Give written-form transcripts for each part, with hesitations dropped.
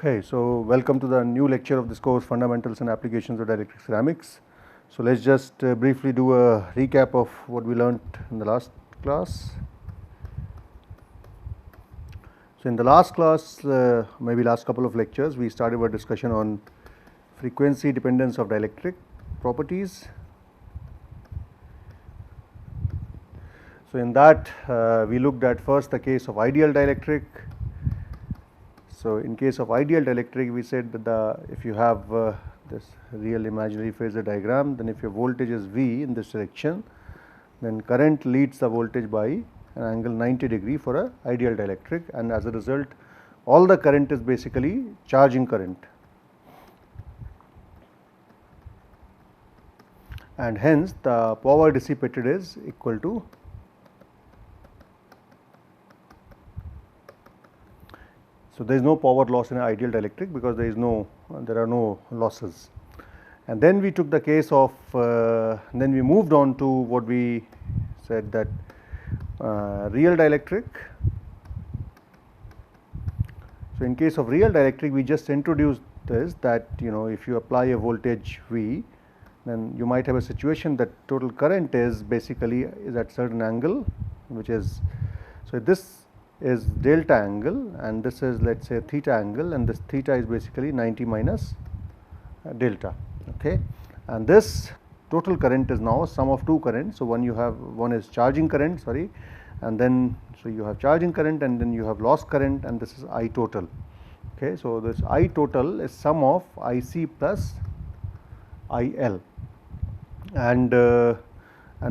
Okay, so welcome to the new lecture of this course, Fundamentals and Applications of Dielectric Ceramics. So let's just briefly do a recap of what we learnt in the last class. So in the last class, maybe last couple of lectures, we started our discussion on frequency dependence of dielectric properties. So in that, we looked at first the case of ideal dielectric. So in case of ideal dielectric, we said that if you have this real imaginary phasor diagram, then if your voltage is V in this direction, then current leads the voltage by an angle 90 degree for a ideal dielectric, and as a result all the current is basically charging current, and hence the power dissipated is equal to so there is no power loss in an ideal dielectric because there are no losses. And then we took the case of then we moved on to what we said that real dielectric. So in case of real dielectric, we just introduced this, that if you apply a voltage V, then you might have a situation that total current is basically at certain angle, which is, so this is delta angle and this is, let us say, theta angle, and this theta is basically 90 minus delta. Okay, and this total current is now sum of two currents. So one is charging current, and then so you have charging current and then you have loss current, and this is I total. Okay, so this I total is sum of IC plus IL, and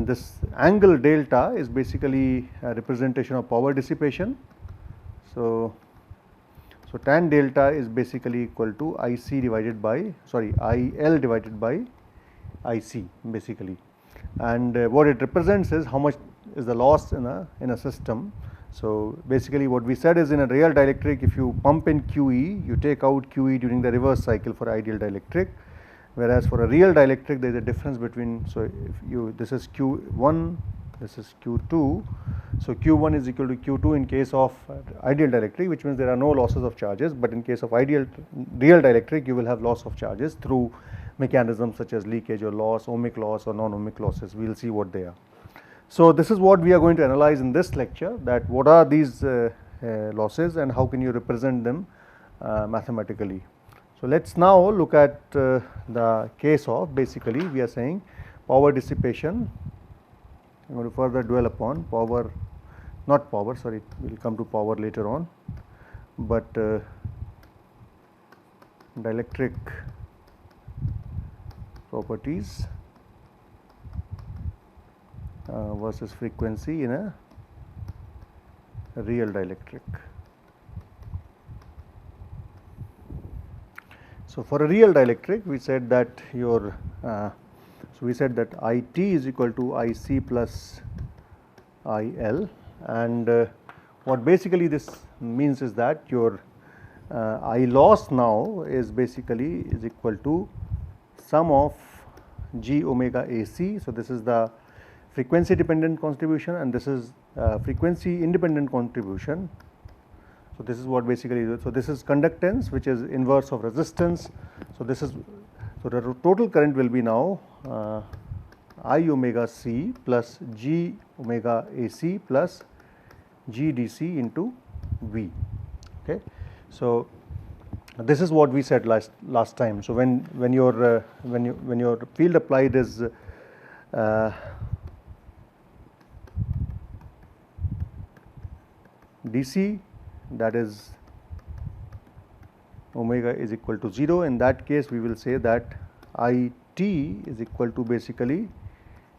this angle delta is basically a representation of power dissipation. So tan delta is basically equal to IC divided by IL divided by IC basically, and what it represents is how much is the loss in a system. So basically what we said is, in a real dielectric, if you pump in QE, you take out QE during the reverse cycle for ideal dielectric, whereas for a real dielectric there is a difference between, so if this is Q1, this is Q2, so Q1 is equal to Q2 in case of ideal dielectric, which means there are no losses of charges, but in case of real dielectric you will have loss of charges through mechanisms such as leakage or loss, ohmic loss or non-ohmic losses. We will see what they are. So this is what we are going to analyze in this lecture, that what are these losses and how can you represent them mathematically. So let us now look at the case of, basically we are saying power dissipation. I am going to further dwell upon power, not power, sorry, we will come to power later on, but dielectric properties versus frequency in a real dielectric. So for a real dielectric, we said that IT is equal to IC plus IL, and what basically this means is that your I loss now is equal to sum of G omega AC. So this is the frequency dependent contribution and this is frequency independent contribution. So this is what basically is. So this is conductance, which is inverse of resistance. So this is, so the total current will be now I omega C plus G omega AC plus G DC into V. Okay, so this is what we said last time. So when your field applied is DC, that is omega is equal to 0, in that case we will say that IT is equal to basically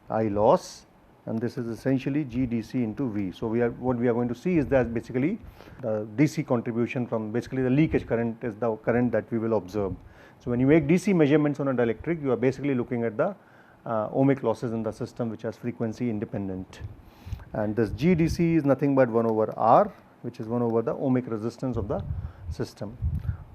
I loss, and this is essentially G DC into V. So what we are going to see is that basically the DC contribution from basically the leakage current is the current that we will observe. So when you make DC measurements on a dielectric, you are basically looking at the ohmic losses in the system which has frequency independent, and this G DC is nothing but 1 over R, which is 1 over the ohmic resistance of the system.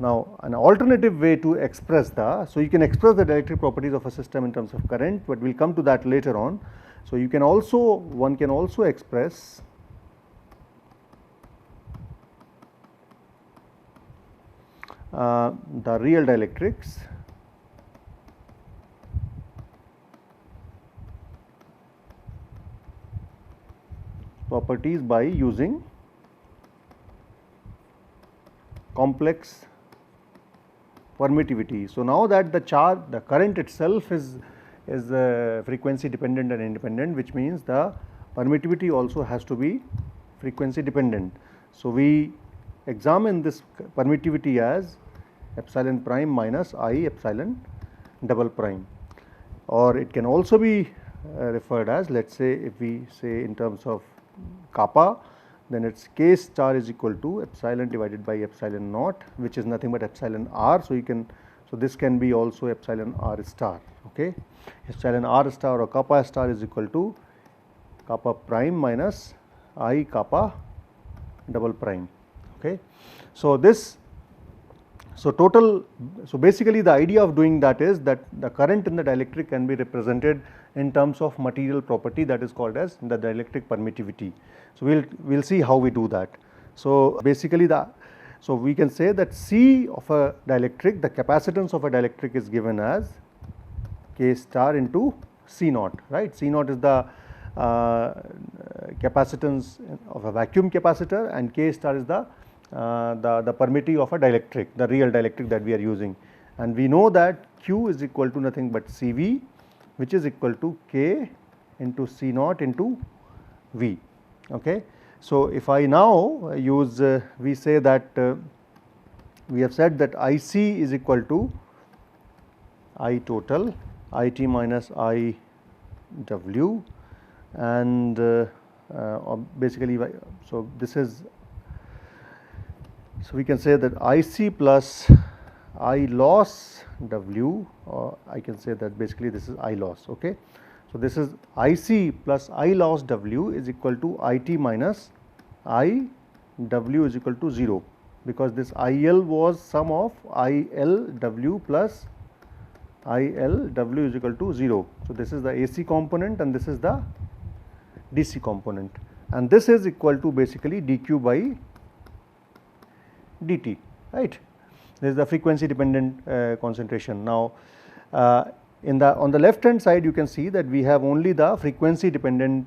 Now an alternative way to express so you can express the dielectric properties of a system in terms of current, but we will come to that later on. So one can also express the real dielectrics properties by using complex permittivity. So, now that the current itself is frequency dependent and independent, which means the permittivity also has to be frequency dependent. So, we examine this permittivity as epsilon prime minus I epsilon double prime, or it can also be referred as, let us say, if we say in terms of kappa, then it is k star is equal to epsilon divided by epsilon naught, which is nothing but epsilon r. So, you can, so this can be also epsilon r star. Okay. Epsilon r star or kappa star is equal to kappa prime minus I kappa double prime. Okay. So, this, so total, so basically the idea of doing that is that the current in the dielectric can be represented in terms of material property, that is called as the dielectric permittivity. So, we will see how we do that. So, basically so we can say that C of a dielectric, the capacitance of a dielectric is given as K star into C naught, right. C naught is the capacitance of a vacuum capacitor, and K star is the permittivity of a dielectric, the real dielectric that we are using. And we know that Q is equal to nothing but CV, which is equal to K into C naught into V. Okay. So, if I now use, we say that we have said that IC is equal to I total IT minus I W, and basically, so this is, so we can say that IC plus I loss W, or I can say that basically this is I loss. Okay. So, this is IC plus I loss W is equal to IT minus I W is equal to 0, because this IL was sum of IL W plus IL W is equal to 0. So, this is the AC component and this is the DC component, and this is equal to basically dq by dt, right. This is the frequency dependent concentration. Now, on the left hand side, you can see that we have only the frequency dependent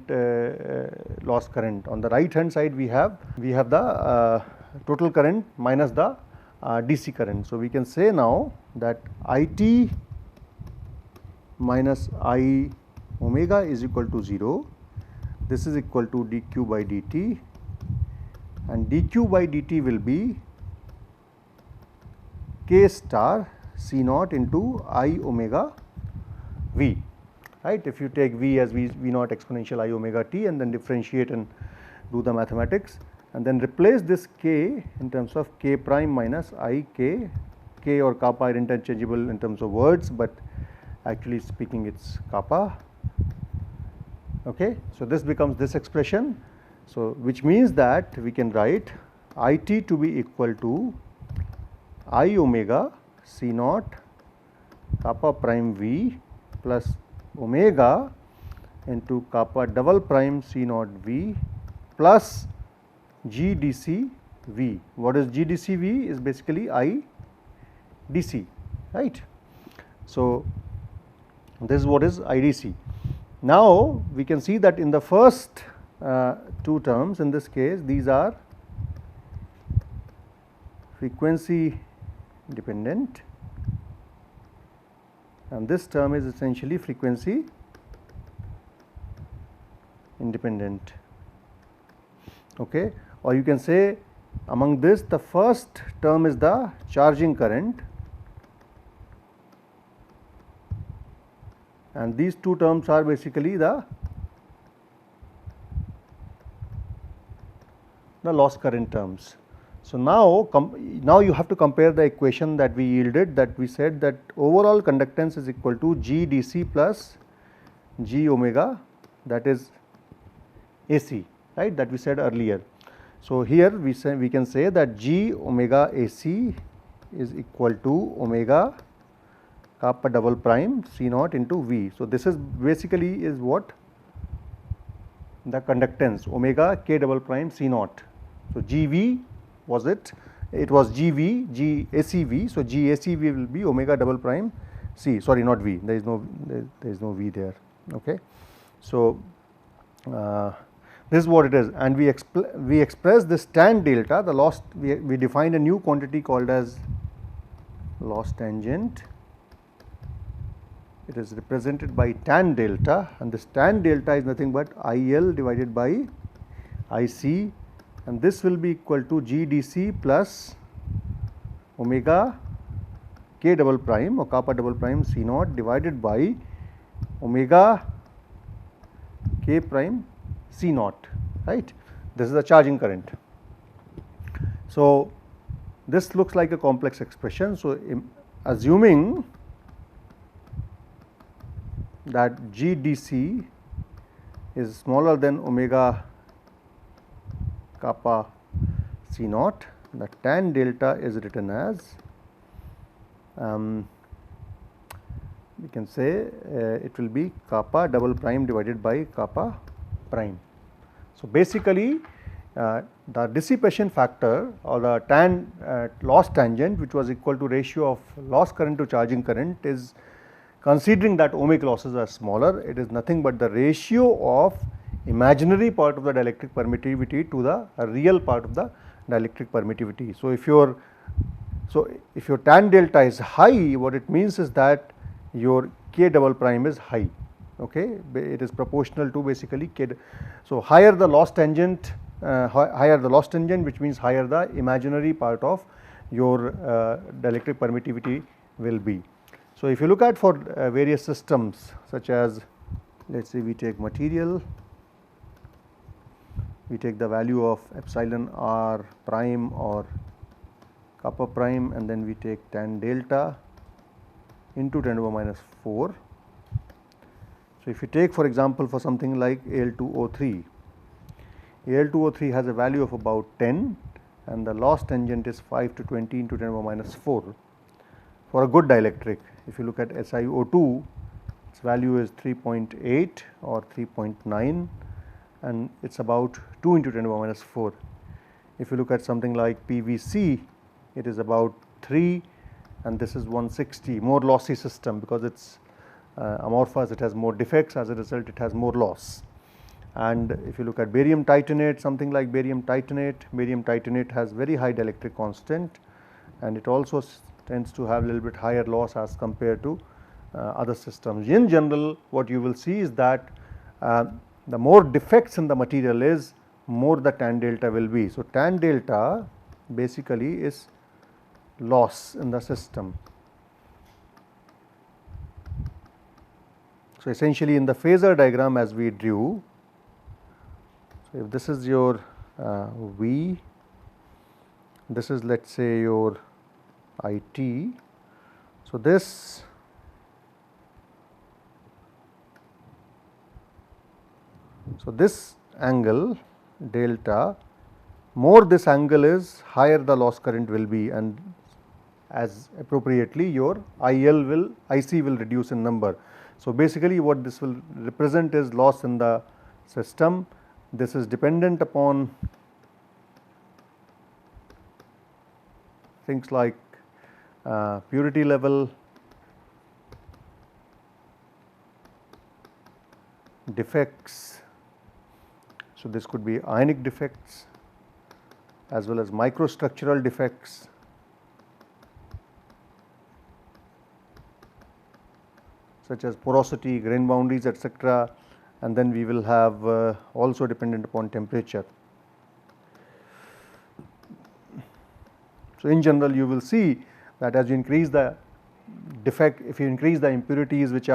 loss current. On the right hand side, we have the total current minus the DC current. So, we can say now that IT minus I omega is equal to 0. This is equal to dq by dt, and dq by dt will be K star C naught into I omega V, right. If you take V as V naught exponential I omega t and then differentiate and do the mathematics, and then replace this K in terms of K prime minus I K. K or kappa are interchangeable in terms of words, but actually speaking it is kappa. Okay. So, this becomes this expression. So, which means that we can write IT to be equal to I omega C naught kappa prime V plus omega into kappa double prime C naught V plus G DC V. What is G DC V? Is basically I DC, right. So, this is what is IDC. Now, we can see that in the first two terms, in this case these are frequency dependent, and this term is essentially frequency independent. Okay. Or you can say among this, the first term is the charging current, and these two terms are basically the loss current terms. So, now you have to compare the equation that we yielded, that we said that overall conductance is equal to G DC plus G omega, that is AC, right, that we said earlier. So, here we can say that G omega AC is equal to omega kappa double prime C naught into V. So, this is basically is what the conductance omega K double prime C naught. So, GV was it it was GV, GACV. So, GACV will be omega double prime C, sorry, not V, there is no V there. Okay. So, this is what it is, and we express this tan delta, the loss, we defined a new quantity called as loss tangent. It is represented by tan delta, and this tan delta is nothing but IL divided by IC, and this will be equal to GDC plus omega K double prime or kappa double prime C naught divided by omega K prime C naught, right. This is the charging current. So, this looks like a complex expression. So, assuming that GDC is smaller than omega kappa C naught, the tan delta is written as we can say it will be kappa double prime divided by kappa prime. So, basically the dissipation factor or the tan loss tangent, which was equal to ratio of loss current to charging current, is considering that ohmic losses are smaller, it is nothing but the ratio of imaginary part of the dielectric permittivity to the real part of the dielectric permittivity. So, if your tan delta is high, what it means is that your K double prime is high. Okay, it is proportional to basically K. So, higher the loss tangent, which means higher the imaginary part of your dielectric permittivity will be. So, if you look at for various systems such as, let us say we take material, we take the value of epsilon r prime or kappa prime, and then we take tan delta into 10 to the power minus 4. So, if you take for example for something like Al2O3, Al2O3 has a value of about 10 and the loss tangent is 5 to 20 into 10 to the power minus 4 for a good dielectric. If you look at SiO2, its value is 3.8 or 3.9 and it is about 2 into 10 to the power minus 4. If you look at something like PVC, it is about 3 and this is 160, more lossy system because it is amorphous, it has more defects, as a result it has more loss. And if you look at barium titanate, something like barium titanate has very high dielectric constant and it also tends to have a little bit higher loss as compared to other systems. In general, what you will see is that the more defects in the material is, more the tan delta will be. So, tan delta basically is loss in the system. So, essentially in the phasor diagram as we drew, so if this is your V, this is let us say your IT. So, this angle delta, more this angle is, higher the loss current will be, and as appropriately your IC will reduce in number. So, basically what this will represent is loss in the system. This is dependent upon things like purity level, defects. So, this could be ionic defects as well as microstructural defects, such as porosity, grain boundaries, etc., and then we will have also dependent upon temperature. So, in general you will see that as you increase the defect, if you increase the impurities which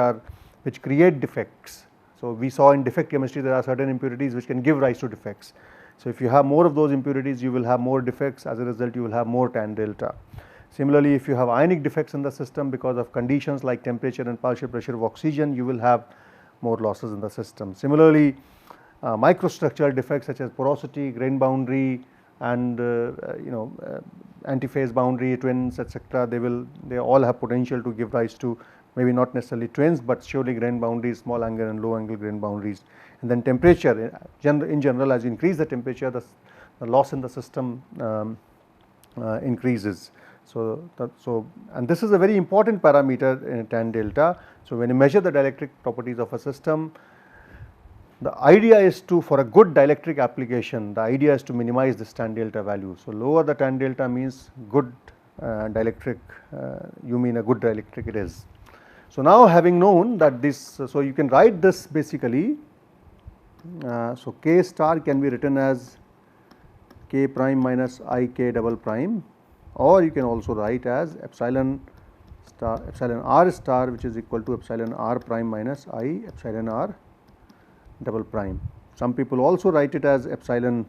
create defects. So, we saw in defect chemistry there are certain impurities which can give rise to defects. So, if you have more of those impurities, you will have more defects, as a result you will have more tan delta. Similarly, if you have ionic defects in the system because of conditions like temperature and partial pressure of oxygen, you will have more losses in the system. Similarly, microstructural defects such as porosity, grain boundary, and antiphase boundary, twins, etc., they all have potential to give rise to maybe not necessarily twins, but surely grain boundaries, small angle and low angle grain boundaries. And then temperature, in general, as you increase the temperature, the loss in the system increases. So, and this is a very important parameter in tan delta. So, when you measure the dielectric properties of a system, the idea is to, for a good dielectric application, the idea is to minimize this tan delta value. So, lower the tan delta means good dielectric, you mean a good dielectric it is. So, now having known that this, so you can write this basically, so K star can be written as K prime minus I K double prime, or you can also write as epsilon R star, which is equal to epsilon R prime minus I epsilon R double prime. Some people also write it as epsilon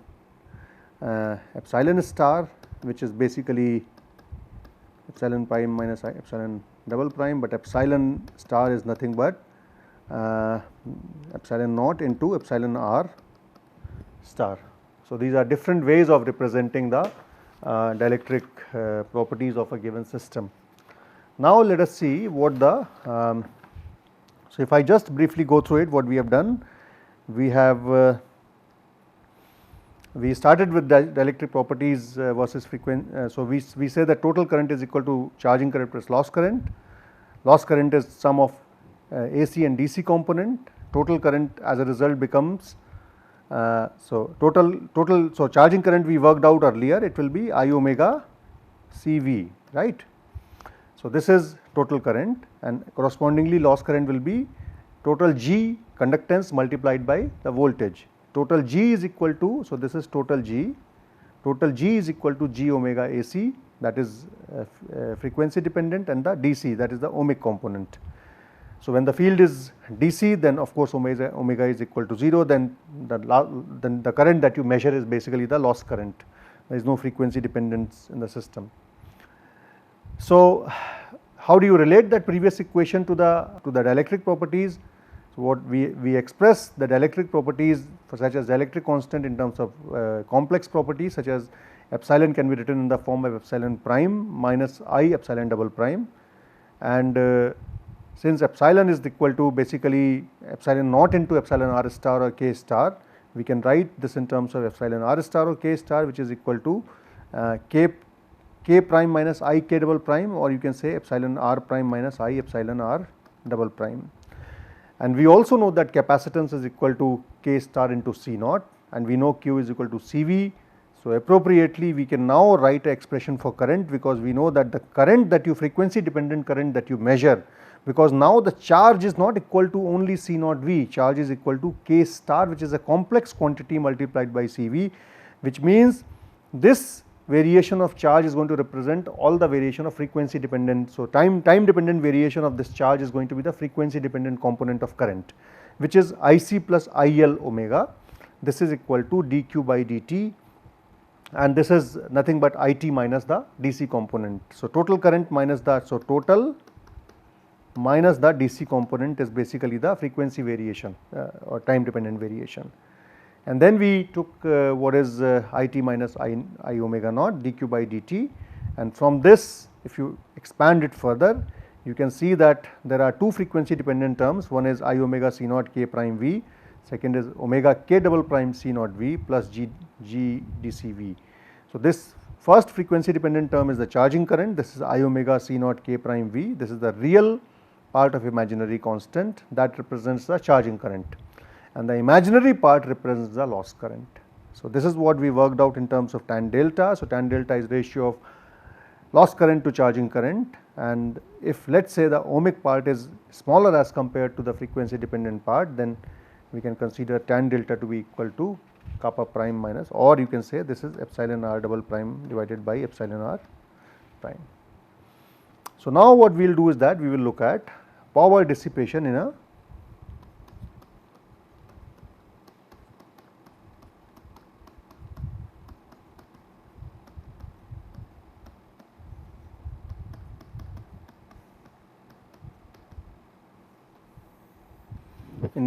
star, which is basically epsilon prime minus I epsilon double prime, but epsilon star is nothing but epsilon naught into epsilon R star. So, these are different ways of representing the dielectric properties of a given system. Now, let us see what the, so if I just briefly go through it, what we have done, we have we started with dielectric properties versus frequency. So, we say that total current is equal to charging current plus loss current. Loss current is sum of AC and DC component. Total current as a result becomes, so so charging current we worked out earlier, it will be I omega CV, right. So, this is total current, and correspondingly loss current will be total G conductance multiplied by the voltage. Total G is equal to, so this is total G is equal to G omega AC, that is frequency dependent, and the DC, that is the ohmic component. So, when the field is DC, then of course omega is equal to 0, then the current that you measure is basically the loss current. There is no frequency dependence in the system. So, how do you relate that previous equation to the dielectric properties? So, what we express the dielectric properties for such as dielectric constant in terms of complex properties, such as epsilon can be written in the form of epsilon prime minus I epsilon double prime, and since epsilon is equal to basically epsilon naught into epsilon R star or K star, we can write this in terms of epsilon R star or K star, which is equal to K prime minus I K double prime, or you can say epsilon R prime minus I epsilon R double prime. And we also know that capacitance is equal to K star into C naught, and we know Q is equal to CV. So, appropriately we can now write an expression for current, because we know that the current that you, frequency dependent current that you measure, because now the charge is not equal to only C naught V, charge is equal to K star, which is a complex quantity multiplied by CV, which means this variation of charge is going to represent all the variation of frequency dependent. So, time dependent variation of this charge is going to be the frequency dependent component of current, which is IC plus IL omega. This is equal to dq by dt, and this is nothing but IT minus the DC component. So, total current minus the, so total minus the DC component is basically the frequency variation or time dependent variation. And then we took what is IT minus I omega naught dq by dt, and from this if you expand it further, you can see that there are two frequency dependent terms. One is I omega C naught K prime V, second is omega K double prime C naught V plus G dc V. So, this first frequency dependent term is the charging current, this is I omega C naught K prime V, this is the real part of imaginary constant that represents the charging current, and the imaginary part represents the loss current. So, this is what we worked out in terms of tan delta. So, tan delta is ratio of loss current to charging current, and if let us say the ohmic part is smaller as compared to the frequency dependent part, then we can consider tan delta to be equal to kappa prime minus, or you can say this is epsilon R double prime divided by epsilon R prime. So, now what we will do is that we will look at power dissipation in a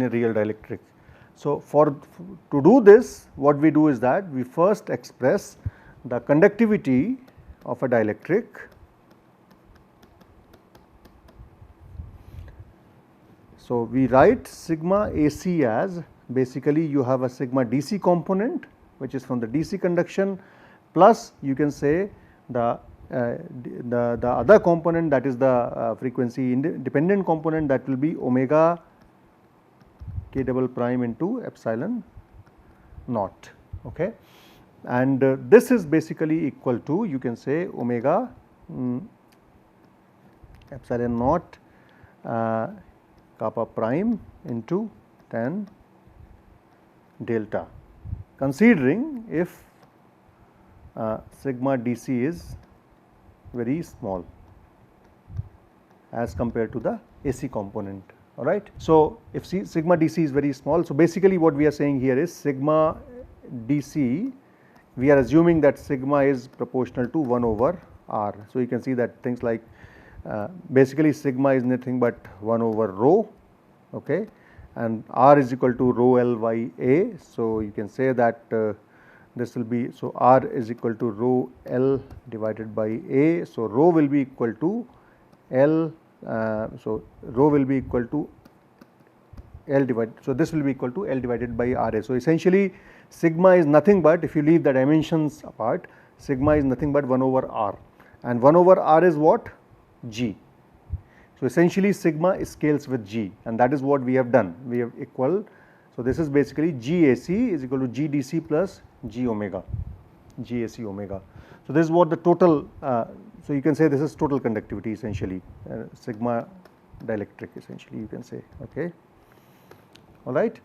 real dielectric. So, to do this, what we do is that we first express the conductivity of a dielectric So, we write sigma AC as basically you have a sigma DC component which is from the DC conduction, plus you can say the the other component, that is the frequency dependent component, that will be omega k double prime into epsilon naught. Okay. And this is basically equal to, you can say, omega epsilon naught kappa prime into tan delta, considering if sigma dc is very small as compared to the AC component. All right. So, if sigma dc is very small, so basically what we are saying here is sigma dc, we are assuming that sigma is proportional to 1 over r. So, you can see that things like basically sigma is nothing but 1 over rho, okay, and r is equal to rho L by A. So, you can say that this will be, so r is equal to rho L divided by A. So, rho will be equal to L, so rho will be equal to L divided, so this will be equal to L divided by RA. So, essentially sigma is nothing but, if you leave the dimensions apart, sigma is nothing but 1 over r, and 1 over r is what? G. So, essentially sigma scales with G, and that is what we have done. We have equal, so this is basically GAC is equal to GDC plus G omega, GAC omega. So, this is what the total, so you can say this is total conductivity essentially, sigma dielectric essentially, you can say. Okay. All right.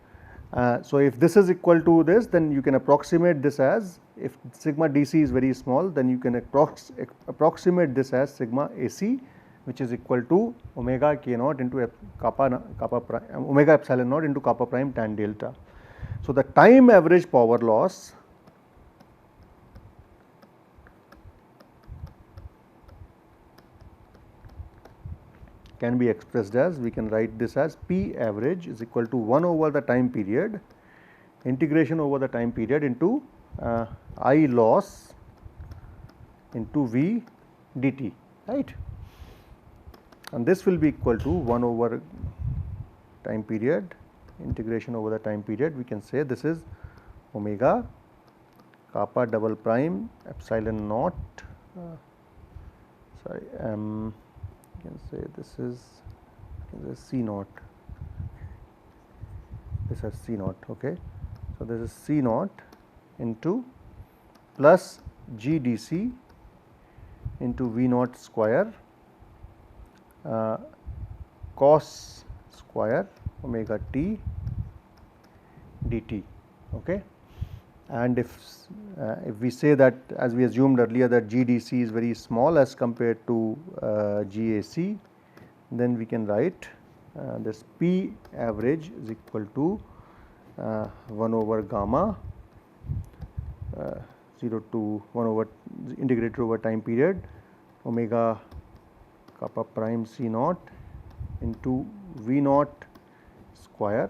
So, if this is equal to this, then you can approximate this as, if sigma dc is very small, then you can approximate this as sigma AC, which is equal to omega k naught into kappa prime, omega epsilon naught into kappa prime tan delta. So, the time average power loss can be expressed as, we can write this as P average is equal to 1 over the time period, integration over the time period into I loss into V dt, right, and this will be equal to 1 over time period, integration over the time period. We can say this is omega kappa double prime epsilon naught, sorry, you can say this is C naught, this is C naught. Okay. So, this is C naught into plus GDC into V naught square cos square omega t dt. Okay. And if we say that, as we assumed earlier, that GDC is very small as compared to GAC, then we can write this P average is equal to 1 over gamma 0 to 1 over integrated over time period omega kappa prime C naught into V naught square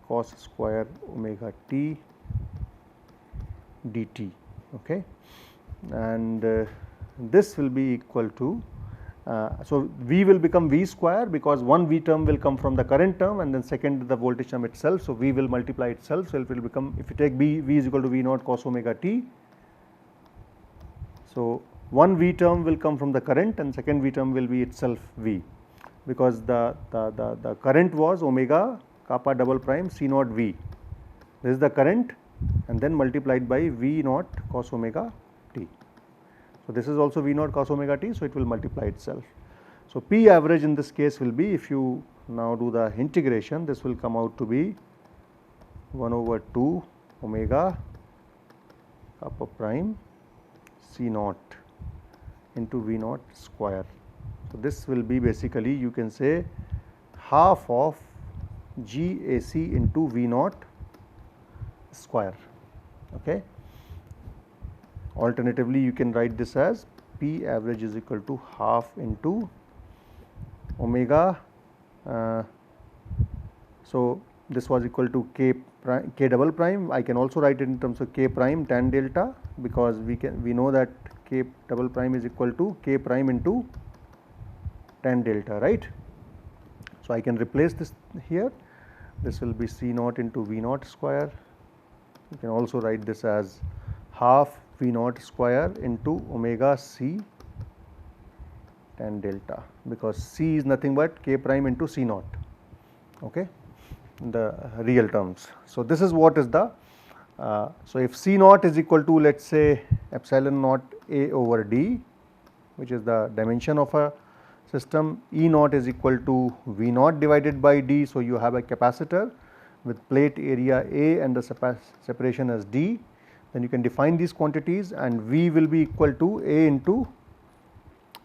cos square omega t dt. Okay. And this will be equal to, so V will become V square, because one V term will come from the current term and then second the voltage term itself. So, V will multiply itself. So, it will become, if you take V is equal to V naught cos omega t. So, one V term will come from the current and second V term will be itself V, because the current was omega kappa double prime C naught V. This is the current, and then multiplied by V naught cos omega t. So, this is also V naught cos omega t. So, it will multiply itself. So, P average in this case will be, if you now do the integration, this will come out to be 1 over 2 omega kappa prime C naught into V naught square. So, this will be basically, you can say, half of GAC into V naught square. Okay. Alternatively, you can write this as P average is equal to half into omega. So, this was equal to k double prime. I can also write it in terms of k prime tan delta, because we know that k double prime is equal to k prime into tan delta, right. So, I can replace this here. This will be C naught into V naught square. You can also write this as half V naught square into omega C tan delta, because C is nothing but K prime into C naught, okay, in the real terms. So, this is what is the so if C naught is equal to, let us say, epsilon naught A over D, which is the dimension of a system, E naught is equal to V naught divided by D. So, you have a capacitor with plate area A and the separation as D, then you can define these quantities, and V will be equal to A into,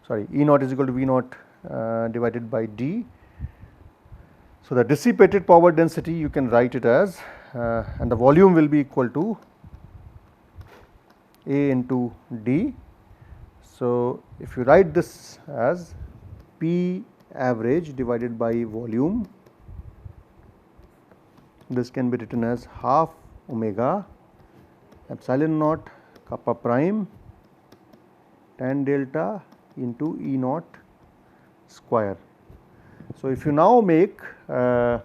sorry, E naught is equal to V naught divided by D. So, the dissipated power density you can write it as and the volume will be equal to A into D. So, if you write this as P average divided by volume, this can be written as half omega epsilon naught kappa prime tan delta into E naught square. So, if you now make the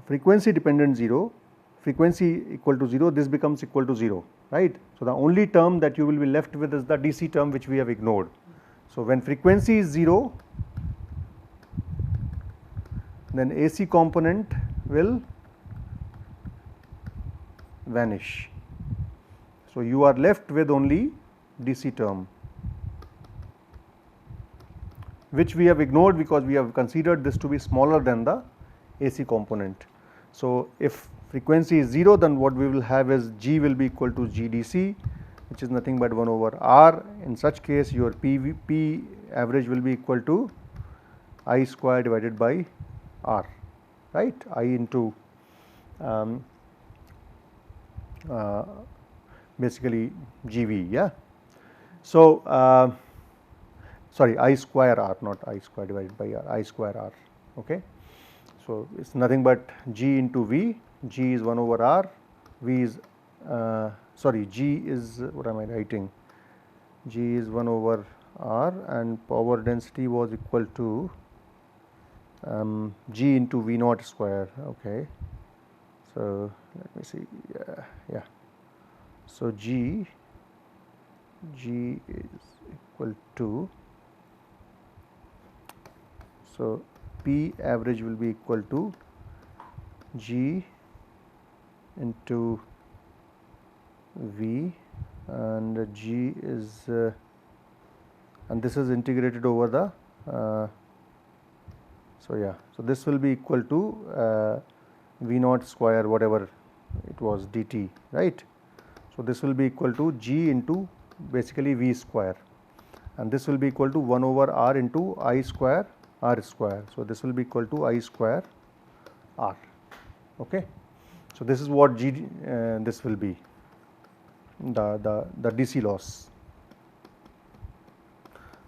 frequency dependent 0, frequency equal to 0, this becomes equal to 0, right. So, the only term that you will be left with is the DC term, which we have ignored. So, when frequency is 0, then AC component will vanish. So, you are left with only DC term, which we have ignored because we have considered this to be smaller than the AC component. So, if frequency is 0, then what we will have is G will be equal to GDC, which is nothing but 1 over R. In such case, your P average will be equal to I square divided by R, right, I into basically GV, yeah. So, sorry, I square R, not I square divided by R, I square R, okay. So, it is nothing but G into V, G is 1 over R, V is sorry, G is, what am I writing, G is 1 over R, and power density was equal to G into V naught square, okay. So, let me see, yeah. So, G is equal to, so P average will be equal to G into V, and G is and this is integrated over the so yeah, so this will be equal to V naught square whatever it was dt, right. So, this will be equal to G into basically V square, and this will be equal to 1 over R into I square R square. So, this will be equal to I square R, okay. So, this is what this will be the DC loss.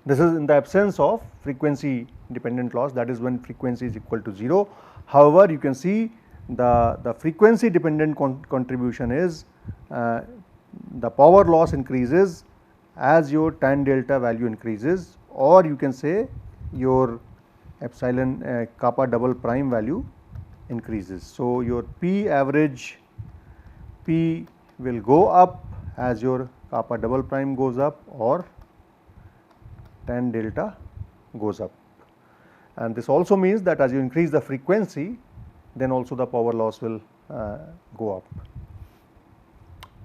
This is in the absence of frequency dependent loss, that is when frequency is equal to 0. However, you can see the frequency dependent contribution is the power loss increases as your tan delta value increases, or you can say your epsilon kappa double prime value increases. So, your P average P will go up as your kappa double prime goes up or tan delta goes up, and this also means that as you increase the frequency, then also the power loss will go up.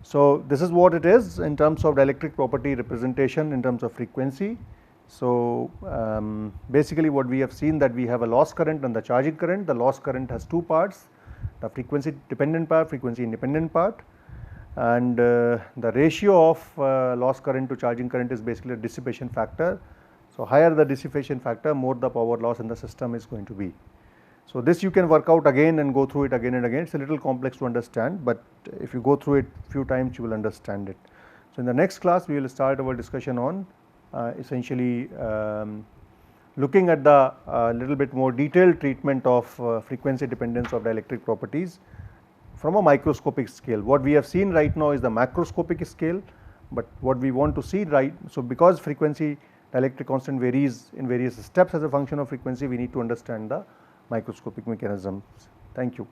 So, this is what it is in terms of dielectric property representation in terms of frequency. So, basically what we have seen that we have a loss current and the charging current. The loss current has two parts, the frequency dependent part, frequency independent part, and the ratio of loss current to charging current is basically a dissipation factor. So, higher the dissipation factor, more the power loss in the system is going to be. So, this you can work out again and go through it again and again. It is a little complex to understand, but if you go through it few times you will understand it. So, in the next class we will start our discussion on essentially looking at the little bit more detailed treatment of frequency dependence of dielectric properties from a microscopic scale. What we have seen right now is the macroscopic scale, but what we want to see so because frequency dielectric constant varies in various steps as a function of frequency, we need to understand the microscopic mechanisms. Thank you.